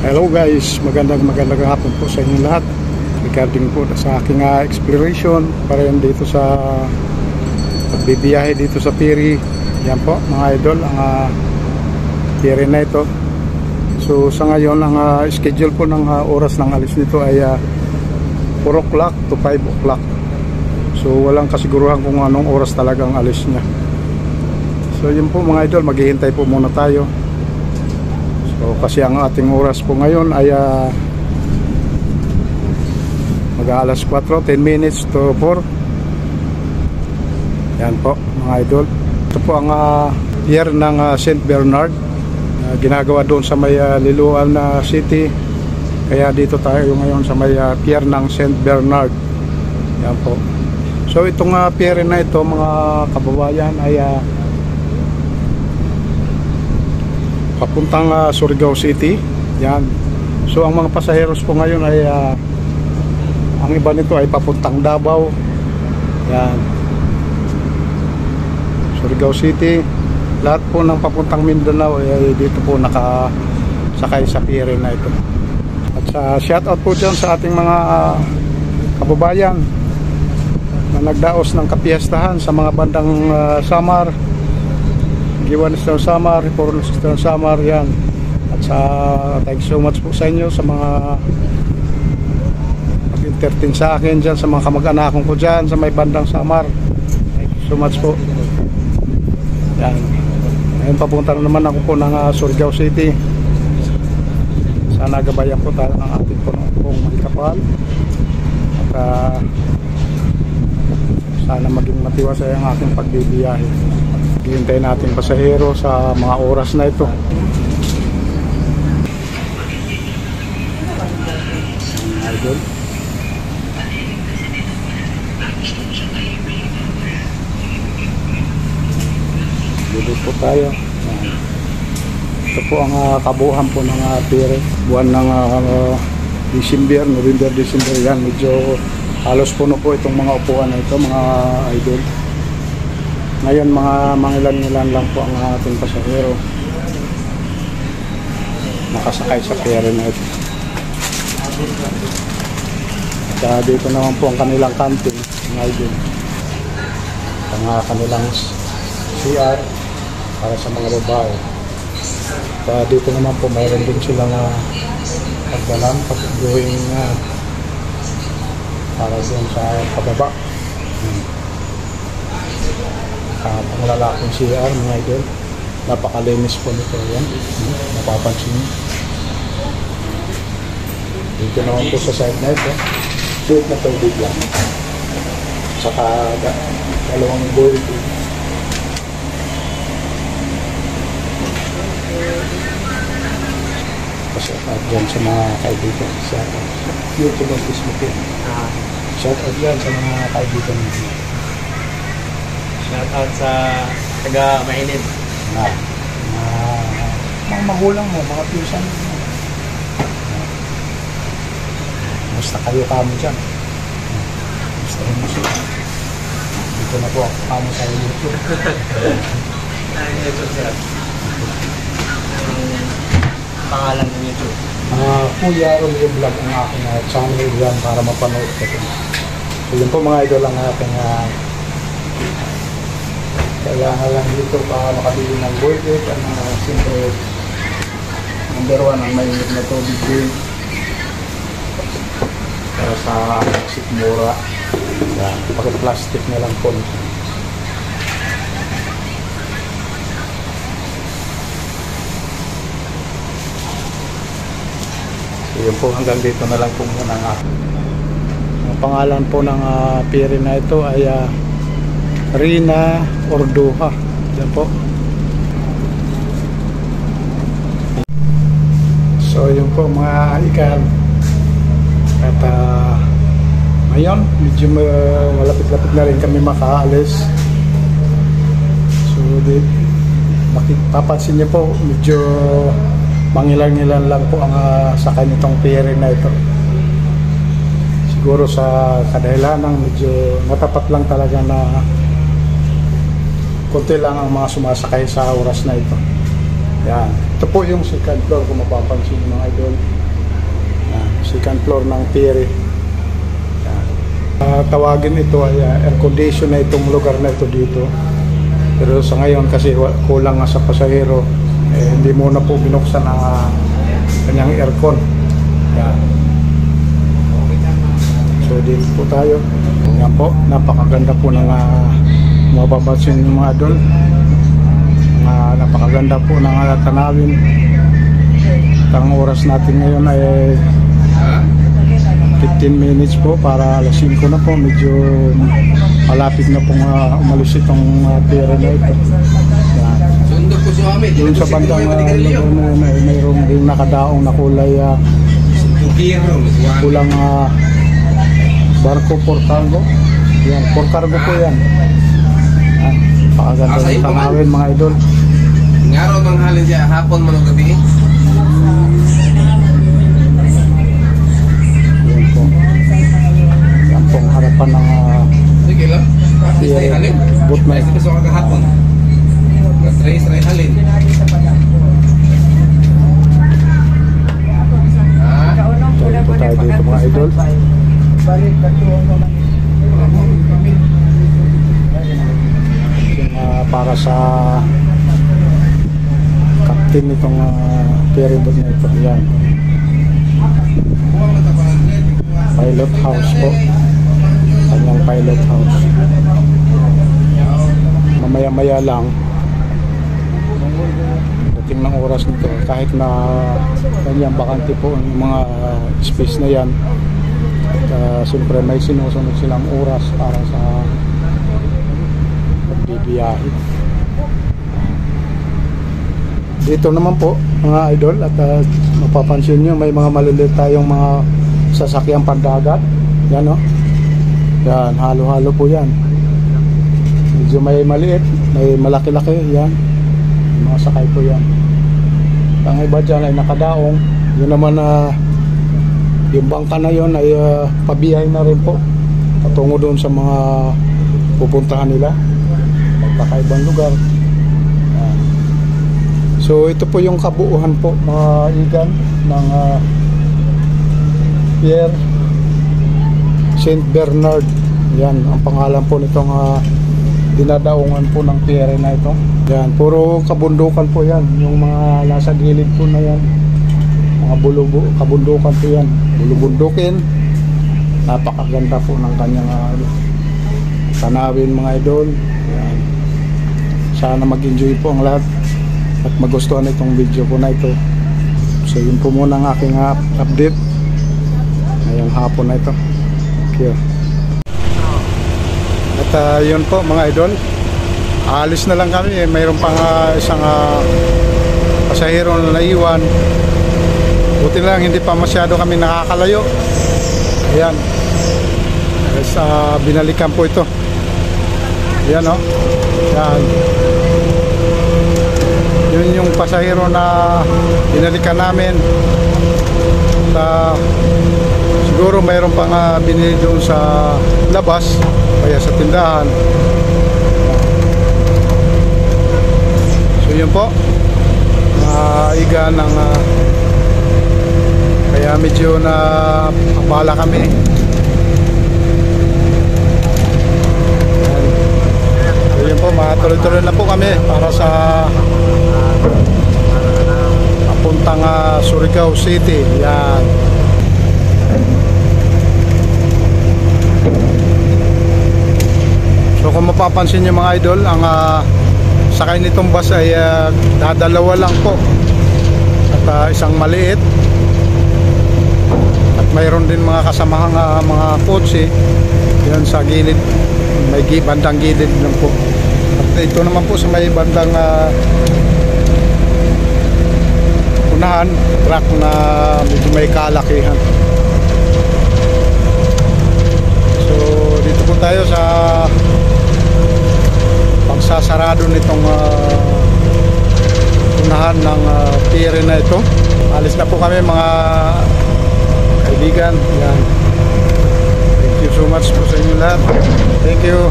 Hello guys, magandang hapon po sa inyo lahat. Regarding po sa aking exploration para yan dito sa pagbibiyahe dito sa Piri. Yan po mga idol, ang Piri na ito. So sa ngayon, ang schedule po ng oras ng alis nito ay 4 o'clock to 5 o'clock. So walang kasiguruhan kung anong oras talagang alis niya. So yun po mga idol, maghihintay po muna tayo. So, kasi ang ating oras po ngayon ay mag-aalas 4, 10 minutes to 4. Yan po mga idol. Ito po ang pier ng St. Bernard, ginagawa doon sa may Liloan City. Kaya dito tayo ngayon sa may pier ng St. Bernard. Yan po. So itong pier na ito mga kababayan ay papuntang Surigao City. Yan. So ang mga pasaheros po ngayon ay ang iba nito ay papuntang Davao. Yan. Surigao City. Lahat po ng papuntang Mindanao ay dito po nakasakay sa pier na ito. At shout out po dyan sa ating mga kababayan na nagdaos ng kapiyastahan sa mga bandang Samar, Giwan Eastern Samar, Reform Eastern Samar, yan. At thank you so much po sa inyo sa mga mag-entertain sa akin dyan, sa mga kamag-anakon ko dyan sa may bandang Samar. Thank you so much po. Yan. Ngayon papunta na naman ako po ng Surigao City. Sana gabayan po tayo ng ating pong magkapal. At sana maging matiwasay ang aking pagbibiyahe. Hintay natin pasahero sa mga oras na ito. Idol. Dito po tayo. Ito po ang kabuuan po ng pier. Buwan ng December, November, December. Yan, medyo halos puno po itong mga upuan na ito mga idol. Ngayon mga ilan lang po ang ating pasahero nakasakay sa pier na ito. At dito naman po ang kanilang canteen mga idol. Ang kanilang CR para sa mga babae. At dito naman po mayroon din silang pagdalan pag-going para din sa pababa. Ang lalaking CR mga idol, napakalinis po nito. Yan, napapansin nyo. Dito naman po sa side na ito, suit na tubig lang, saka dalawang bowl. Shout out dyan sa mga kaibigan. Shout out YouTube at Facebook. Shout out dyan sa mga kaibigan. Shout out sa taga Mainit. Mga magulang mo, mga pinsan mo. Basta kayo kamo dyan. Basta rin mo sila. Dito na po ako kamo sa YouTube. YouTube sir. Pangalan ng YouTube. Kuya Rolio Vlog ang aking channel dyan para mapanood ko. So yun po mga idol ang aking kailangan lang dito para makabili ng burger at siyempre number 1 ang mainit na tubig din para sa sikmura. Bakit plastic na lang po. So yun po, hanggang dito na lang po muna ang pangalan po ng pier na ito ay Rina Ordoha. Yan po. So yun po mga ikan. At ngayon medyo malapit-lapit na rin kami makaalis. So makipapansin niyo po medyo mangilan-ngilan lang po ang sakay nitong pier na ito. Siguro sa kadahilan ng medyo matapat lang talaga na konti lang ang mga sumasakay sa oras na ito. Yan. Ito Ito po yung second floor kung mapapansin nyo mga idol. Second floor ng pier. Tawagin ito ay air condition na itong lugar na ito dito. Pero sa ngayon kasi kulang nga sa pasahero, hindi muna po binuksan ang kanyang aircon. Yan. So dito po tayo. Yan po, napakaganda po ng mapapansin nyo mga idol. Napakaganda po ng tanawin. Ang oras natin ngayon ay 15 minutes po para alas 5 na po. Medyo malapit na pong umalis itong pier na ito. Doon sa bandang mayroong din nakadaong na kulay kulang barko for cargo. Yan, for cargo po yan. Pakaganda ng tanawin mga idol. Ngaraw manghalin siya hapon man o gabi. Yan po. Yan po ang harapan ng sige lang. Stay halin. Boot na ito. Gusto ka hapon. Stay halin. Tuloy po tayo dito mga idol. Para sa captain nitong ferry boat na ito. Yan. Pilot house po. Kanyang pilot house. Mamaya-maya lang dating ng oras nito, kahit na kanyang bakante po ang mga space na yan. At siyempre may sinusunod silang oras para sa pagbibiyahe. Dito naman po mga idol, at mapapansin nyo may mga maliliit tayong mga sasakyang pandagat. Yan o. Yan, halo-halo po yan. Medyo may maliit, may malaki-laki. Yan, mga sakay po yan. Ang iba dyan ay nakadaong. Yun naman yung bangka na yun ay pabiyahe na rin po patungo doon sa mga pupuntahan nila magkakaibang lugar. So ito po yung kabuuhan po mga igan ng Pier St. Bernard. Yan ang pangalan po nitong dinadaungan po ng pier na ito. Yan, puro kabundukan po yan. Yung mga nasa gilid po na yan, mga kabundukan po yan. Bulubundukin. Napakaganda po ng kanyang tanawin mga idol. Yan. Sana mag-enjoy po ang lahat at magustuhan itong video po na ito. So yun po muna ang aking update ngayong hapon na ito. Thank you. At yun po mga idol, alis na lang kami. Mayroon pang isang pasahero na naiwan. Buti lang hindi pa masyado kami nakakalayo. Ayan, binalikan po ito. Ayan o. Ayan. Yun yung pasahero na binalikan namin. Siguro mayroon pang binili doon sa labas, kaya sa tindahan. So yun po, iga ng kaya medyo na abala kami. So yun po, matuloy-tuloy na po kami para sa papuntang Surigao City. Yan. So kung mapapansin nyo mga idol, ang sakay nitong bus ay dadalawa lang po at isang maliit, at mayroon din mga kasamahang mga kotse yan sa gilid, may bandang gilid lang po. At ito naman po sa may bandang unahan, truck na medyo may kalakihan. So dito po tayo sa pagsasarado nitong unahan ng pier na ito. Alis na po kami mga kaibigan. Yan. Thank you so much po sa inyo lahat. Thank you.